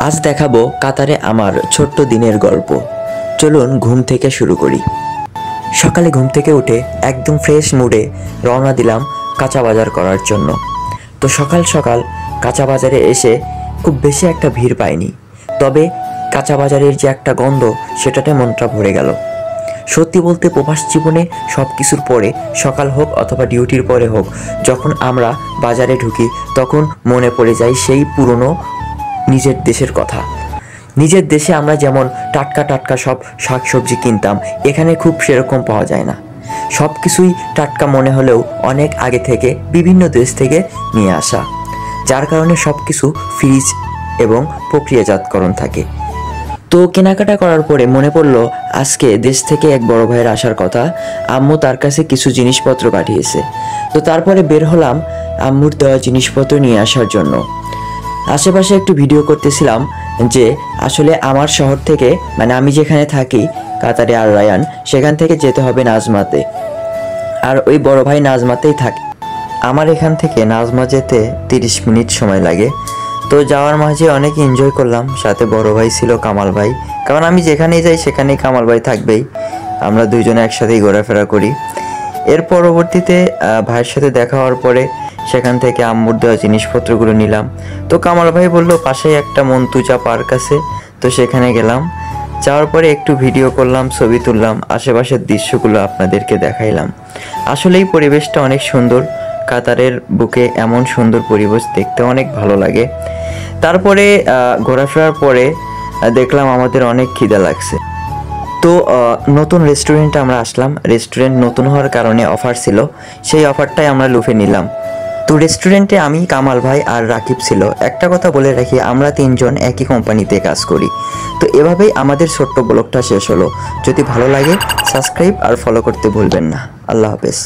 আজ দেখাবো কাতারে আমার ছোট্ট দিনের গল্প। চলুন ঘুম থেকে শুরু করি। সকালে ঘুম থেকে উঠে একদম ফ্রেশ মুডে রওনা দিলাম কাঁচা বাজার করার জন্য। তো সকাল সকাল কাঁচা বাজারে এসে খুব বেশি একটা ভিড় পাইনি, তবে কাঁচা বাজারের যে একটা গন্ধ সেটাতে মনটা ভরে গেল। সত্যি বলতে প্রবাস জীবনে সব কিছুর পরে, সকাল হোক অথবা ডিউটির পরে হোক, যখন আমরা বাজারে ঢুকি তখন মনে পড়ে যায় সেই পুরনো নিজের দেশের কথা। নিজের দেশে আমরা যেমন টাটকা টাটকা সব শাকসবজি কিনতাম, এখানে খুব সেরকম পাওয়া যায় না। সব কিছুই টাটকা মনে হলেও অনেক আগে থেকে বিভিন্ন দেশ থেকে নিয়ে আসা, যার কারণে সব কিছু ফ্রিজ এবং প্রক্রিয়াজাতকরণ থাকে। তো কেনাকাটা করার পরে মনে পড়লো আজকে দেশ থেকে এক বড় ভাইয়ের আসার কথা, আম্মু তার কাছে কিছু জিনিসপত্র পাঠিয়েছে। তো তারপরে বের হলাম আম্মুর দেওয়া জিনিসপত্র নিয়ে আসার জন্য। আশেপাশে একটু ভিডিও করতেছিলাম যে আসলে আমার শহর থেকে, মানে আমি যেখানে থাকি কাতারে আল রায়ান, সেখান থেকে যেতে হবে নাজমাতে, আর ওই বড় ভাই নাজমাতেই থাকে। আমার এখান থেকে নাজমা যেতে 30 মিনিট সময় লাগে। তো যাওয়ার মাঝে অনেক এনজয় করলাম, সাথে বড় ভাই ছিল কামাল ভাই, কারণ আমি যেখানেই যাই সেখানেই কামাল ভাই থাকবেই, আমরা দুইজনে একসাথেই ঘোরাফেরা করি। এর পরবর্তীতে ভাইয়ের সাথে দেখা হওয়ার পরে সেখান থেকে আম্মুর দেওয়া জিনিসপত্রগুলো নিলাম। তো কামাল ভাই বলল পাশেই একটা মন্তুজা পার্ক আছে, তো সেখানে গেলাম। যাওয়ার পরে একটু ভিডিও করলাম, ছবি তুললাম, আশেপাশের দৃশ্যগুলো আপনাদেরকে দেখাইলাম। আসলেই পরিবেশটা অনেক সুন্দর, কাতারের বুকে এমন সুন্দর পরিবেশ দেখতে অনেক ভালো লাগে। তারপরে ঘোরাফেরার পরে দেখলাম আমাদের অনেক খিদা লাগছে। তো নতুন রেস্টুরেন্টে আমরা আসলাম। রেস্টুরেন্ট নতুন হওয়ার কারণে অফার ছিল, সেই অফারটাই আমরা লুফে নিলাম। তো রেস্টুরেন্টে আমি, কামাল ভাই আর রাকিব ছিল। একটা কথা বলে রাখি, আমরা তিনজন একই কোম্পানিতে কাজ করি। তো এভাবেই আমাদের ছোট্ট ব্লগটা শেষ হলো। যদি ভালো লাগে সাবস্ক্রাইব আর ফলো করতে ভুলবেন না। আল্লাহ হাফেজ।